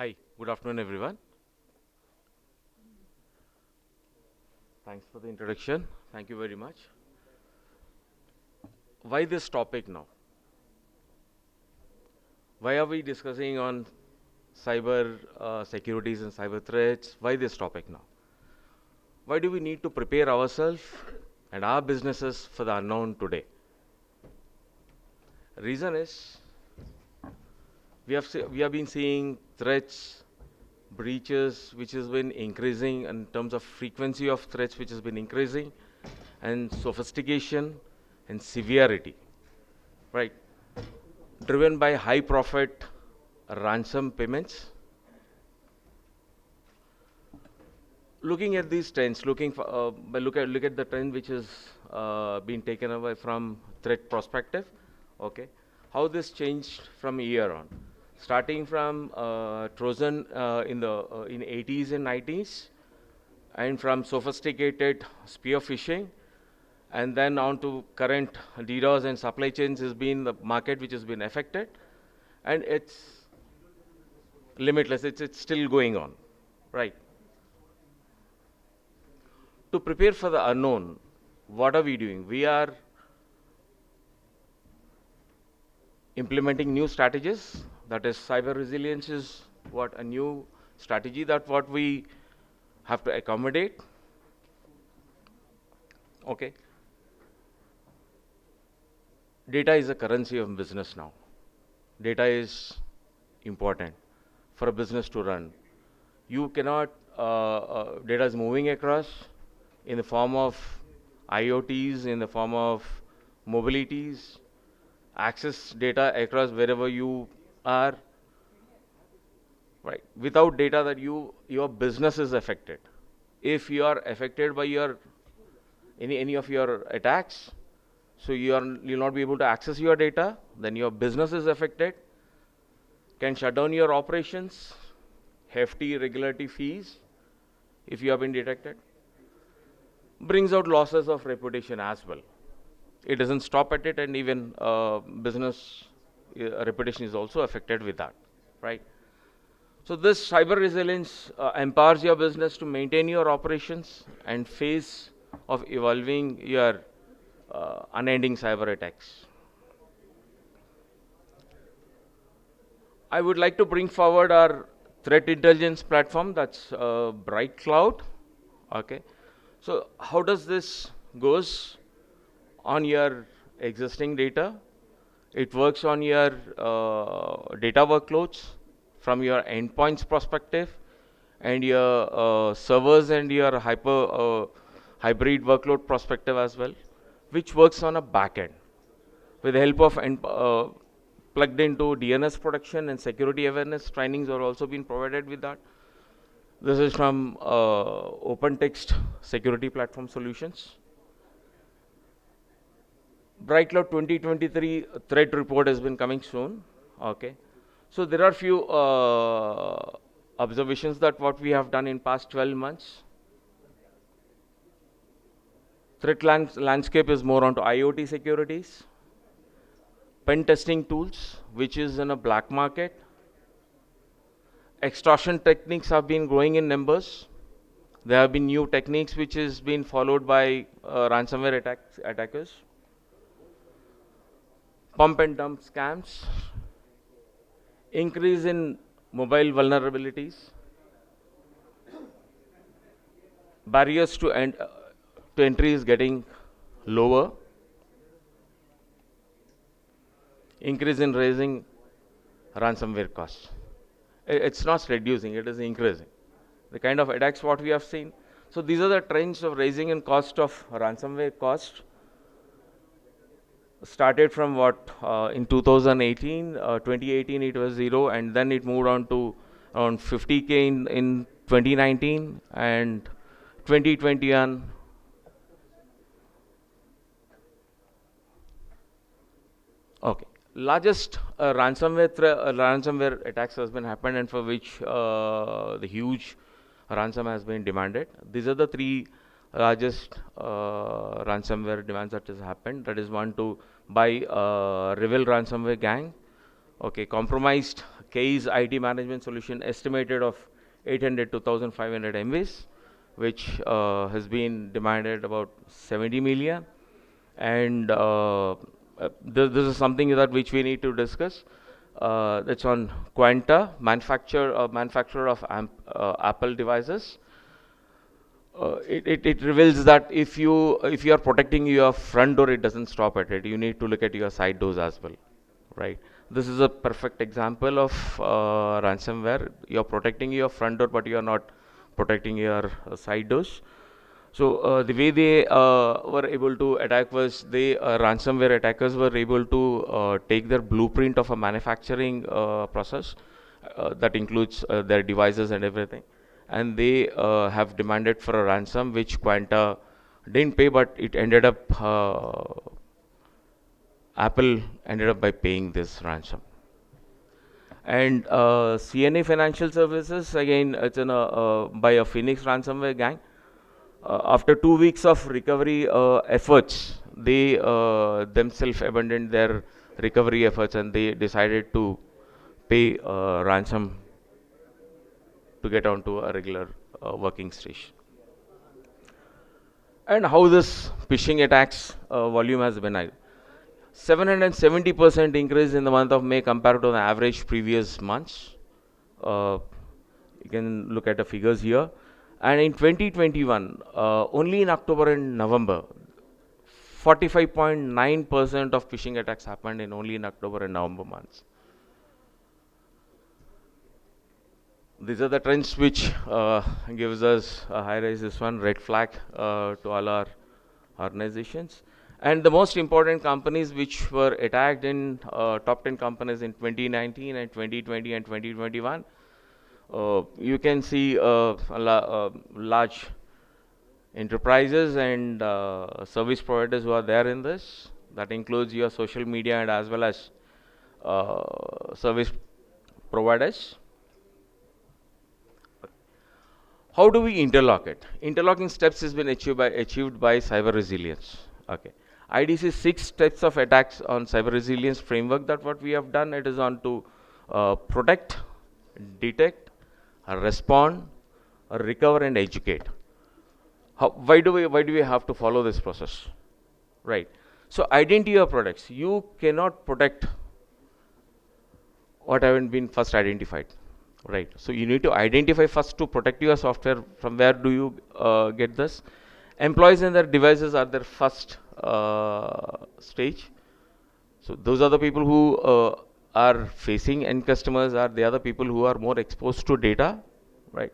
Hi, good afternoon, everyone. Thanks for the introduction. Thank you very much. Why this topic now? Why are we discussing on cyber securities and cyber threats? Why this topic now? Why do we need to prepare ourselves and our businesses for the unknown today? Reason is we have been seeing threats, breaches, which has been increasing in terms of frequency of threats, which has been increasing, and sophistication and severity, right? Driven by high profit ransom payments. Looking at these trends, look at the trend which has been taken away from threat perspective. Okay, how this changed from year on, starting from Trojan in 80s and 90s, and from sophisticated spear phishing, and then on to current DDoS and supply chains has been the market which has been affected, and it's limitless. It's still going on, right? To prepare for the unknown, what are we doing? We are implementing new strategies. That is, cyber resilience is what a new strategy that what we have to accommodate. Okay. Data is a currency of business now. Data is important for a business to run. You cannot, data is moving across in the form of IoTs, in the form of mobilities, access data across wherever you are, right? Without data that your business is affected. If you are affected by any of your attacks, so you'll not be able to access your data, then your business is affected, can shut down your operations, hefty regulatory fees if you have been detected, brings out losses of reputation as well. It doesn't stop at it, and even business reputation is also affected with that, right? So this cyber resilience empowers your business to maintain your operations and face of evolving your unending cyber attacks. I would like to bring forward our threat intelligence platform, that's Bright Cloud. Okay, so how does this goes on your existing data? It works on your data workloads from your endpoints perspective, and your servers and your hybrid workload perspective as well, which works on a backend with the help of plugged into DNS protection and security awareness trainings are also being provided with that. This is from Open Text Security Platform Solutions. Bright Cloud 2023 threat report has been coming soon. Okay, so there are few observations that what we have done in past 12 months. Threat landscape is more onto IoT securities, pen testing tools, which is in a black market. Extortion techniques have been growing in numbers. There have been new techniques which has been followed by ransomware attackers. Pump and dump scams, increase in mobile vulnerabilities, barriers to entry is getting lower, increase in raising ransomware costs. It's not reducing, it is increasing. The kind of attacks what we have seen. So these are the trends of raising in cost of ransomware cost. Started from what in 2018, 2018 it was 0, and then it moved on to around 50K in 2019, and 2021 okay, largest ransomware attacks has been happened, and for which the huge ransom has been demanded. These are the three largest ransomware demands that has happened. That is one to by Revel ransomware gang. Okay, compromised case IT management solution estimated of 800 to 1500 MVs, which has been demanded about 70 million. And this is something that which we need to discuss. That's on Quanta, manufacturer of Apple devices. It reveals that if you are protecting your front door, it doesn't stop at it. You need to look at your side doors as well, right? This is a perfect example of ransomware. You're protecting your front door, but you are not protecting your side doors. So the way they were able to attack was they ransomware attackers were able to take their blueprint of a manufacturing process that includes their devices and everything, and they have demanded for a ransom which Quanta didn't pay, but it ended up Apple ended up by paying this ransom. And CNA Financial Services, again, it's in by a Phoenix ransomware gang. After 2 weeks of recovery efforts, they themselves abandoned their recovery efforts and they decided to pay ransom to get onto a regular working station. And how this phishing attacks volume has been. 770% increase in the month of May compared to the average previous months. You can look at the figures here. And in 2021, only in October and November, 45.9% of phishing attacks happened in only in October and November months. These are the trends which gives us a high rise this one red flag to all our organizations. And the most important companies which were attacked in top 10 companies in 2019 and 2020 and 2021. You can see large enterprises and service providers who are there in this. That includes your social media and as well as service providers. How do we interlock it? Interlocking steps has been achieved by cyber resilience. Okay. IDC 6 steps of attacks on cyber resilience framework that what we have done. It is on to protect, detect, respond, recover, and educate. Why do we have to follow this process? Right. So identity of products. You cannot protect what haven't been first identified. Right. So you need to identify first to protect your software. From where do you get this? Employees and their devices are their first stage. So those are the people who are facing end customers, are the other people who are more exposed to data, right?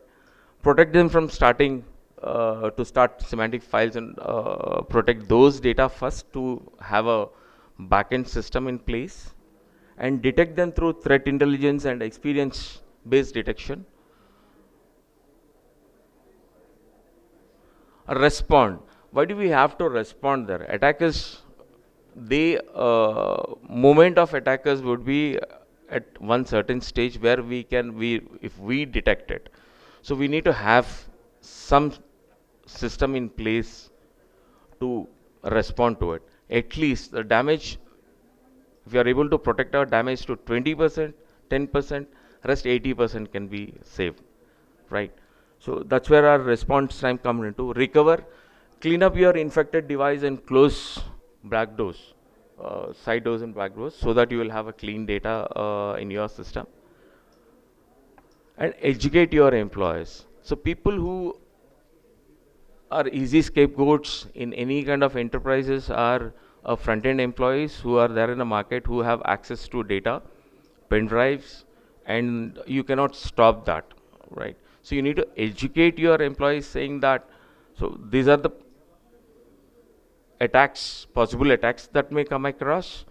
Protect them from starting to start semantic files and protect those data first to have a backend system in place, and detect them through threat intelligence and experience based detection. Respond. Why do we have to respond there? Attackers, the movement of attackers would be at one certain stage where if we detect it. So we need to have some system in place to respond to it. At least the damage, if we are able to protect our damage to 20%, 10%, rest 80% can be saved, right? So that's where our response time comes into. Recover, clean up your infected device and close back doors, side doors and back doors, so that you will have a clean data in your system. And educate your employees. So people who are easy scapegoats in any kind of enterprises are front-end employees who are there in the market, who have access to data, pen drives, and you cannot stop that, right? So you need to educate your employees saying that, so these are the attacks, possible attacks that may come across,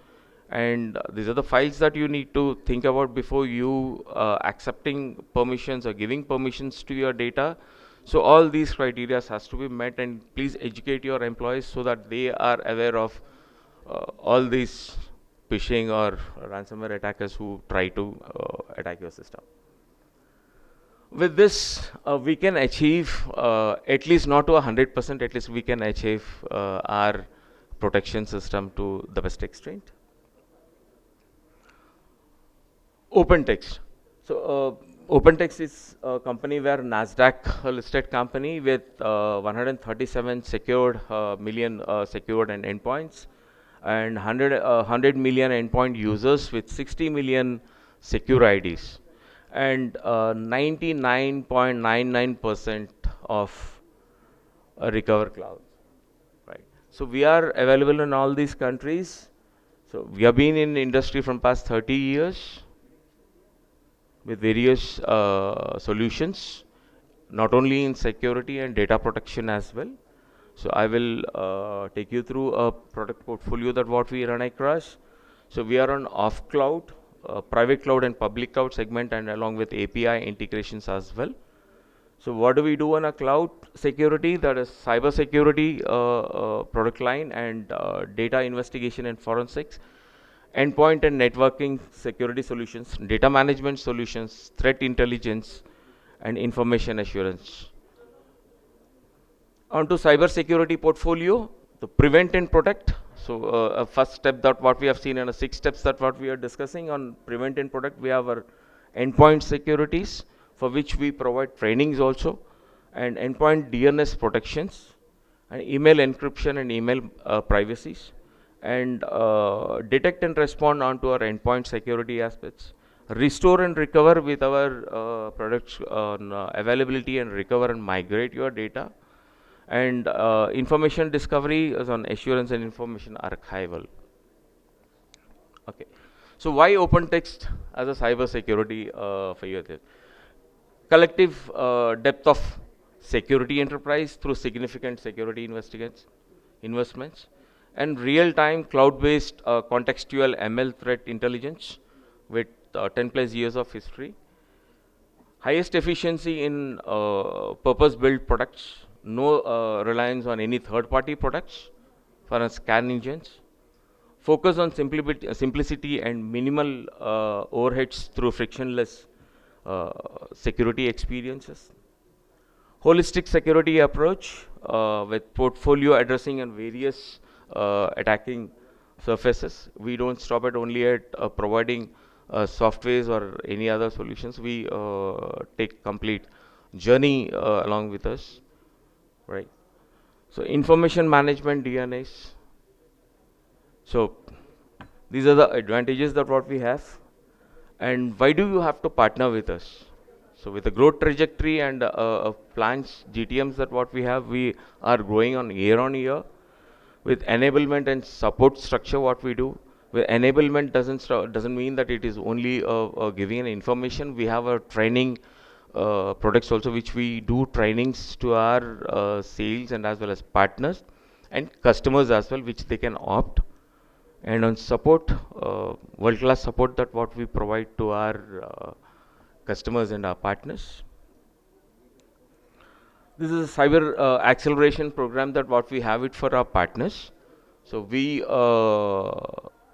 and these are the files that you need to think about before you accepting permissions or giving permissions to your data. So all these criteria has to be met, and please educate your employees so that they are aware of all these phishing or ransomware attackers who try to attack your system. With this, we can achieve at least not to 100%, at least we can achieve our protection system to the best extent. Open text. OpenText is a company where NASDAQ listed company with 137 secured million secured and endpoints, and 100 million endpoint users with 60 million secure IDs, and 99.99% of recover cloud. Right. So we are available in all these countries. So we have been in industry from past 30 years with various solutions, not only in security and data protection as well. So I will take you through a product portfolio that what we run across. So we are on off cloud, private cloud and public cloud segment, and along with API integrations as well. So what do we do on a cloud security? That is cyber security product line, and data investigation and forensics, endpoint and networking security solutions, data management solutions, threat intelligence, and information assurance. On to cyber security portfolio, the prevent and protect. So a first step that what we have seen, and a 6 steps that what we are discussing on prevent and protect, we have our endpoint securities, for which we provide trainings also, and endpoint DNS protections, and email encryption and email privacies, and detect and respond onto our endpoint security aspects, restore and recover with our products on availability, and recover and migrate your data, and information discovery is on assurance and information archival. Okay, so why OpenText as a cyber security for you? Collective depth of security enterprise through significant security investments, and real-time cloud-based contextual ML threat intelligence with 10 plus years of history. Highest efficiency in purpose-built products, no reliance on any third-party products for our scan engines. Focus on simplicity and minimal overheads through frictionless security experiences. Holistic security approach with portfolio addressing and various attacking surfaces. We don't stop at only at providing softwares or any other solutions. We take complete journey along with us, right? So information management DNAs. So these are the advantages that what we have. And why do you have to partner with us? So with the growth trajectory and plans, GTMs that what we have, we are growing on year. With enablement and support structure, what we do. With enablement doesn't mean that it is only giving an information. We have a training products also, which we do trainings to our sales and as well as partners and customers as well, which they can opt. And on support, world-class support that what we provide to our customers and our partners. This is a cyber acceleration program that what we have it for our partners. So we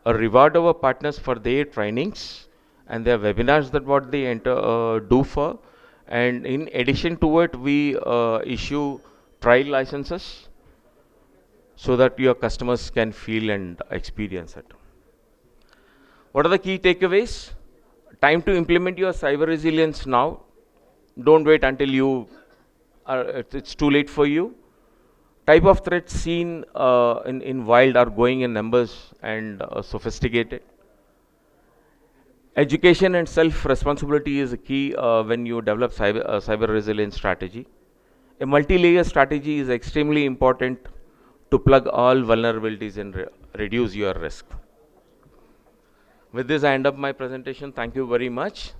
reward our partners for their trainings and their webinars that what they do for. And in addition to it, we issue trial licenses so that your customers can feel and experience it. What are the key takeaways? Time to implement your cyber resilience now. Don't wait until it's too late for you. Type of threats seen in wild are going in numbers and sophisticated. Education and self-responsibility is a key when you develop cyber resilience strategy. A multi-layer strategy is extremely important to plug all vulnerabilities and reduce your risk. With this, I end up my presentation. Thank you very much.